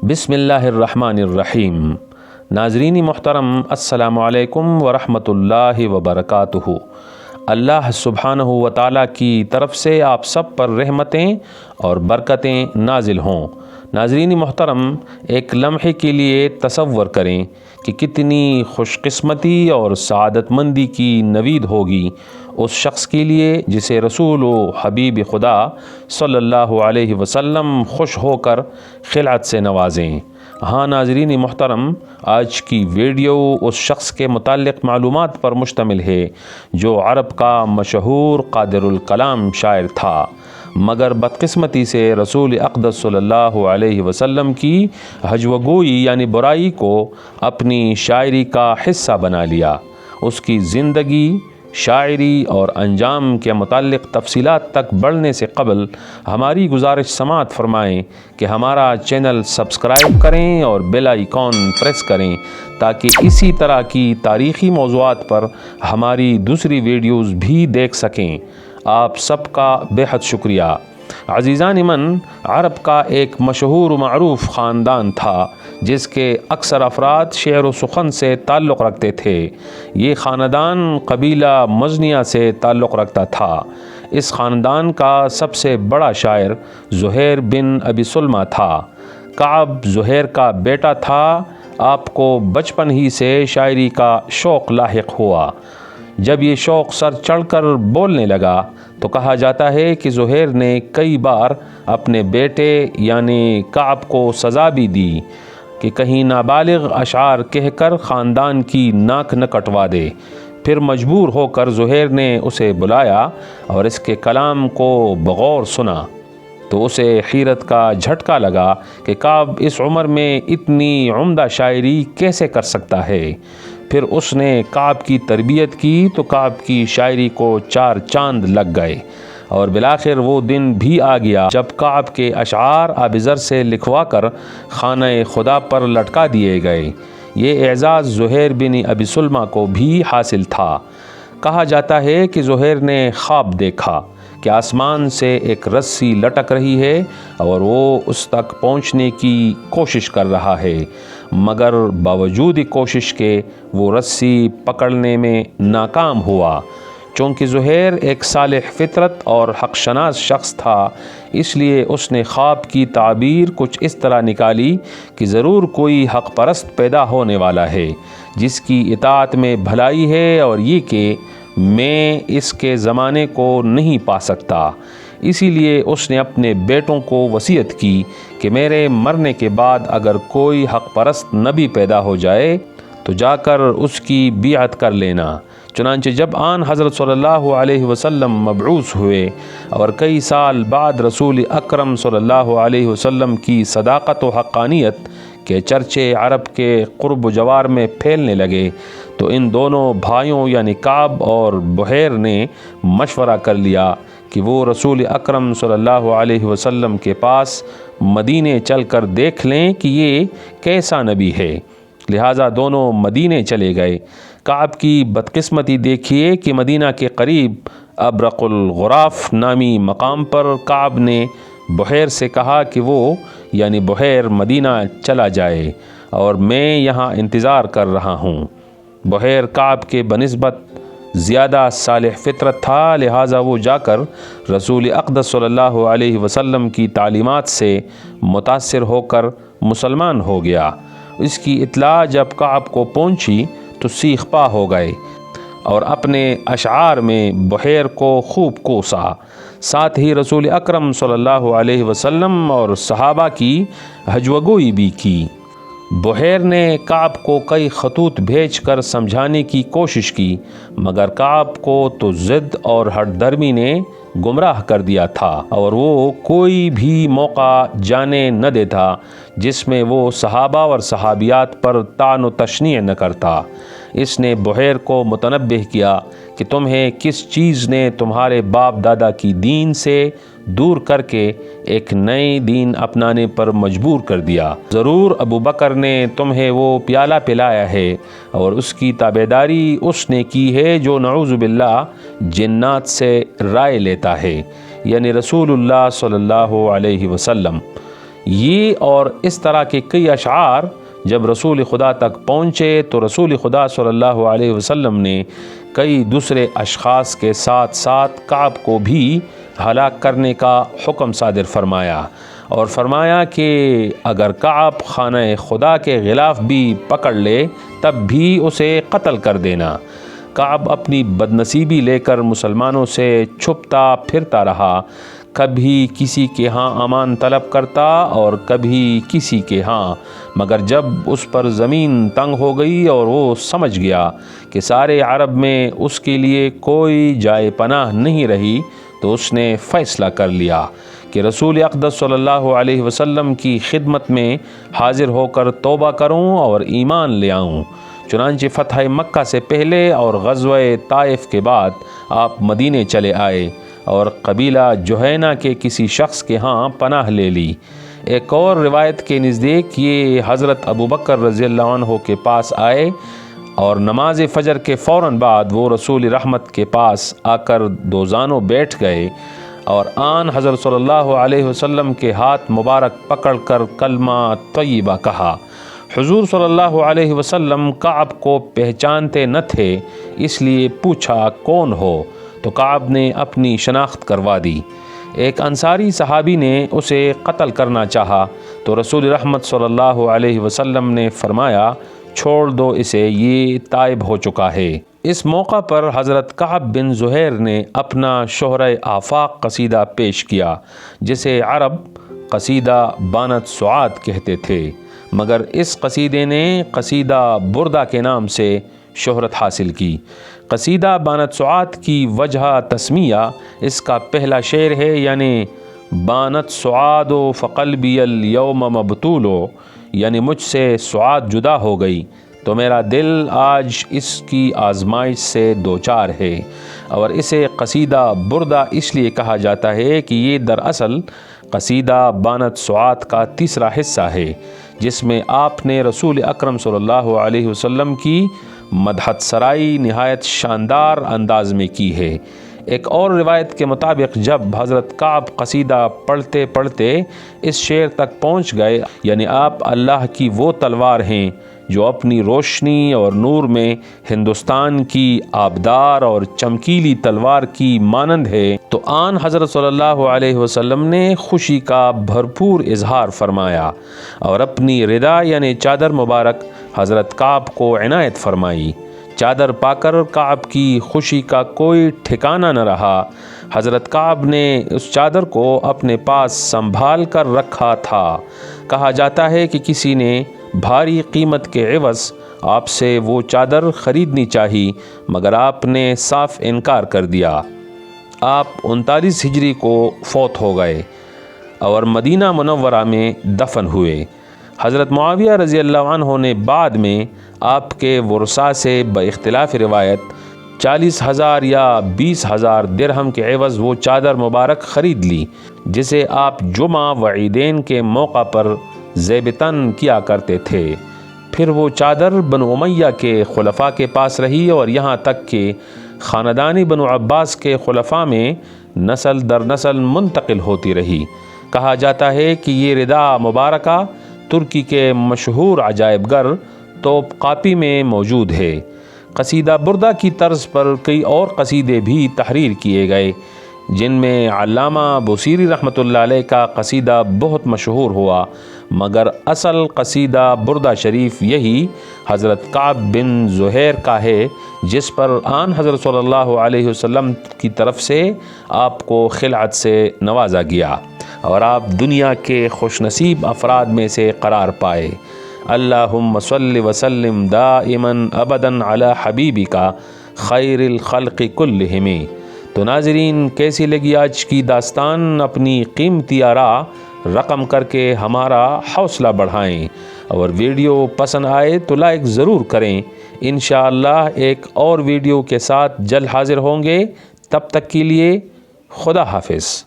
بسم اللہ الرحمن الرحیم۔ ناظرین محترم، السلام علیکم ورحمۃ اللہ وبرکاتہ۔ اللہ سبحانہ و تعالیٰ کی طرف سے آپ سب پر رحمتیں اور برکتیں نازل ہوں۔ ناظرین محترم، ایک لمحے کے لیے تصور کریں کہ کتنی خوش قسمتی اور سعادت مندی کی نوید ہوگی اس شخص کے لیے جسے رسول و حبیب خدا صلی اللہ علیہ وسلم خوش ہو کر خلعت سے نوازیں۔ ہاں ناظرین محترم، آج کی ویڈیو اس شخص کے متعلق معلومات پر مشتمل ہے جو عرب کا مشہور قادر الکلام شاعر تھا، مگر بدقسمتی سے رسول اقدس صلی اللہ علیہ وسلم کی ہجوگوئی یعنی برائی کو اپنی شاعری کا حصہ بنا لیا۔ اس کی زندگی، شاعری اور انجام کے متعلق تفصیلات تک بڑھنے سے قبل ہماری گزارش سماعت فرمائیں کہ ہمارا چینل سبسکرائب کریں اور بیل آئیکن پریس کریں تاکہ اسی طرح کی تاریخی موضوعات پر ہماری دوسری ویڈیوز بھی دیکھ سکیں۔ آپ سب کا بے حد شکریہ۔ عزیزان من، عرب کا ایک مشہور و معروف خاندان تھا جس کے اکثر افراد شعر و سخن سے تعلق رکھتے تھے۔ یہ خاندان قبیلہ مزنیہ سے تعلق رکھتا تھا۔ اس خاندان کا سب سے بڑا شاعر زہیر بن ابی سلمہ تھا۔ کعب زہیر کا بیٹا تھا۔ آپ کو بچپن ہی سے شاعری کا شوق لاحق ہوا۔ جب یہ شوق سر چڑھ کر بولنے لگا تو کہا جاتا ہے کہ زہیر نے کئی بار اپنے بیٹے یعنی کعب کو سزا بھی دی کہ کہیں نابالغ اشعار کہہ کر خاندان کی ناک نہ کٹوا دے۔ پھر مجبور ہو کر زہیر نے اسے بلایا اور اس کے کلام کو بغور سنا تو اسے حیرت کا جھٹکا لگا کہ کعب اس عمر میں اتنی عمدہ شاعری کیسے کر سکتا ہے۔ پھر اس نے کعب کی تربیت کی تو کعب کی شاعری کو 4 چاند لگ گئے اور بالآخر وہ دن بھی آ گیا جب کعب کے اشعار آب زر سے لکھوا کر خانہ خدا پر لٹکا دیے گئے۔ یہ اعزاز زہیر بن ابی سلمہ کو بھی حاصل تھا۔ کہا جاتا ہے کہ زہیر نے خواب دیکھا کہ آسمان سے ایک رسی لٹک رہی ہے اور وہ اس تک پہنچنے کی کوشش کر رہا ہے، مگر باوجود کوشش کے وہ رسی پکڑنے میں ناکام ہوا۔ چونکہ زہیر ایک صالح فطرت اور حق شناس شخص تھا، اس لیے اس نے خواب کی تعبیر کچھ اس طرح نکالی کہ ضرور کوئی حق پرست پیدا ہونے والا ہے جس کی اطاعت میں بھلائی ہے اور یہ کہ میں اس کے زمانے کو نہیں پا سکتا۔ اسی لیے اس نے اپنے بیٹوں کو وصیت کی کہ میرے مرنے کے بعد اگر کوئی حق پرست نبی پیدا ہو جائے تو جا کر اس کی بیعت کر لینا۔ چنانچہ جب آن حضرت صلی اللہ علیہ وسلم مبعوث ہوئے اور کئی سال بعد رسول اکرم صلی اللہ علیہ وسلم کی صداقت و حقانیت کے چرچے عرب کے قرب و جوار میں پھیلنے لگے تو ان دونوں بھائیوں یعنی کعب اور بحیر نے مشورہ کر لیا کہ وہ رسول اکرم صلی اللہ علیہ وسلم کے پاس مدینے چل کر دیکھ لیں کہ یہ کیسا نبی ہے۔ لہٰذا دونوں مدینے چلے گئے۔ کعب کی بدقسمتی دیکھیے کہ مدینہ کے قریب ابرق الغراف نامی مقام پر کعب نے بحیر سے کہا کہ وہ یعنی بحیر مدینہ چلا جائے اور میں یہاں انتظار کر رہا ہوں۔ بحیر کعب کے بنسبت زیادہ صالح فطرت تھا، لہٰذا وہ جا کر رسول اقدس صلی اللہ علیہ وسلم کی تعلیمات سے متاثر ہو کر مسلمان ہو گیا۔ اس کی اطلاع جب کعب کو پہنچی تو سیخ پا ہو گئے اور اپنے اشعار میں بحیر کو خوب کوسا۔ ساتھ ہی رسول اکرم صلی اللہ علیہ وسلم اور صحابہ کی ہجوگوئی بھی کی۔ بحیر نے کعب کو کئی خطوط بھیج کر سمجھانے کی کوشش کی، مگر کعب کو تو ضد اور ہٹ درمی نے گمراہ کر دیا تھا اور وہ کوئی بھی موقع جانے نہ دیتا جس میں وہ صحابہ اور صحابیات پر طعن و تشنیع نہ کرتا۔ اس نے بحیر کو متنبہ کیا کہ تمہیں کس چیز نے تمہارے باپ دادا کی دین سے دور کر کے ایک نئے دین اپنانے پر مجبور کر دیا۔ ضرور ابو بکر نے تمہیں وہ پیالہ پلایا ہے اور اس کی تابعداری اس نے کی ہے جو نعوذ باللہ جنات سے رائے لیتا ہے، یعنی رسول اللہ صلی اللہ علیہ وسلم۔ یہ اور اس طرح کے کئی اشعار جب رسول خدا تک پہنچے تو رسول خدا صلی اللہ علیہ وسلم نے کئی دوسرے اشخاص کے ساتھ ساتھ کعب کو بھی ہلاک کرنے کا حکم صادر فرمایا، اور فرمایا کہ اگر کعب خانہ خدا کے غلاف بھی پکڑ لے تب بھی اسے قتل کر دینا۔ کعب اپنی بدنصیبی لے کر مسلمانوں سے چھپتا پھرتا رہا، کبھی کسی کے ہاں امان طلب کرتا اور کبھی کسی کے ہاں، مگر جب اس پر زمین تنگ ہو گئی اور وہ سمجھ گیا کہ سارے عرب میں اس کے لیے کوئی جائے پناہ نہیں رہی تو اس نے فیصلہ کر لیا کہ رسول اقدس صلی اللہ علیہ وسلم کی خدمت میں حاضر ہو کر توبہ کروں اور ایمان لے آؤں۔ چنانچہ فتح مکہ سے پہلے اور غزوہ طائف کے بعد آپ مدینے چلے آئے اور قبیلہ جوہینہ کے کسی شخص کے ہاں پناہ لے لی۔ ایک اور روایت کے نزدیک یہ حضرت ابوبکر رضی اللہ عنہ کے پاس آئے اور نماز فجر کے فوراً بعد وہ رسول رحمت کے پاس آ کر دو زانوں بیٹھ گئے اور آن حضرت صلی اللہ علیہ وسلم کے ہاتھ مبارک پکڑ کر کلمہ طیبہ کہا۔ حضور صلی اللہ علیہ وسلم کعب کو پہچانتے نہ تھے، اس لیے پوچھا کون ہو، تو کعب نے اپنی شناخت کروا دی۔ ایک انصاری صحابی نے اسے قتل کرنا چاہا تو رسول رحمت صلی اللہ علیہ وسلم نے فرمایا چھوڑ دو اسے، یہ تائب ہو چکا ہے۔ اس موقع پر حضرت کعب بن زہیر نے اپنا شہرۂ آفاق قصیدہ پیش کیا، جسے عرب قصیدہ بانت سعاد کہتے تھے، مگر اس قصیدے نے قصیدہ بردہ کے نام سے شہرت حاصل کی۔ قصیدہ بانت سعاد کی وجہ تسمیہ اس کا پہلا شعر ہے، یعنی بانت سعاد فقلبی الیوم مبتول، یعنی مجھ سے سعاد جدا ہو گئی تو میرا دل آج اس کی آزمائش سے دوچار ہے۔ اور اسے قصیدہ بردہ اس لیے کہا جاتا ہے کہ یہ دراصل قصیدہ بانت سعاد کا تیسرا حصہ ہے، جس میں آپ نے رسول اکرم صلی اللہ علیہ وسلم کی مدحت سرائی نہایت شاندار انداز میں کی ہے۔ ایک اور روایت کے مطابق جب حضرت کعب قصیدہ پڑھتے پڑھتے اس شعر تک پہنچ گئے، یعنی آپ اللہ کی وہ تلوار ہیں جو اپنی روشنی اور نور میں ہندوستان کی آبدار اور چمکیلی تلوار کی مانند ہے، تو آن حضرت صلی اللہ علیہ وسلم نے خوشی کا بھرپور اظہار فرمایا اور اپنی ردا یعنی چادر مبارک حضرت کعب کو عنایت فرمائی۔ چادر پا کر کعب کی خوشی کا کوئی ٹھکانہ نہ رہا۔ حضرت کعب نے اس چادر کو اپنے پاس سنبھال کر رکھا تھا۔ کہا جاتا ہے کہ کسی نے بھاری قیمت کے عوض آپ سے وہ چادر خریدنی چاہی، مگر آپ نے صاف انکار کر دیا۔ آپ 39 ہجری کو فوت ہو گئے اور مدینہ منورہ میں دفن ہوئے۔ حضرت معاویہ رضی اللہ عنہ نے بعد میں آپ کے ورثاء سے باختلاف روایت 40,000 یا 20,000 درہم کے عوض وہ چادر مبارک خرید لی، جسے آپ جمعہ و عیدین کے موقع پر زیب تن کیا کرتے تھے۔ پھر وہ چادر بنو امیہ کے خلفاء کے پاس رہی اور یہاں تک کہ خاندانی بنو عباس کے خلفاء میں نسل در نسل منتقل ہوتی رہی۔ کہا جاتا ہے کہ یہ ردا مبارکہ ترکی کے مشہور عجائب گھر توپ قاپی میں موجود ہے۔ قصیدہ بردہ کی طرز پر کئی اور قصیدے بھی تحریر کیے گئے، جن میں علامہ بوصیری رحمۃ اللہ علیہ کا قصیدہ بہت مشہور ہوا، مگر اصل قصیدہ بردہ شریف یہی حضرت کعب بن زہیر کا ہے، جس پر آن حضرت صلی اللہ علیہ وسلم کی طرف سے آپ کو خلعت سے نوازا گیا اور آپ دنیا کے خوش نصیب افراد میں سے قرار پائے۔ اللہم صل وسلم دائما ابدا علی حبیبک خیر الخلق کلہم۔ تو ناظرین، کیسی لگی آج کی داستان؟ اپنی قیمتی آراء رقم کر کے ہمارا حوصلہ بڑھائیں، اور ویڈیو پسند آئے تو لائک ضرور کریں۔ انشاءاللہ ایک اور ویڈیو کے ساتھ جلد حاضر ہوں گے، تب تک کے لیے خدا حافظ۔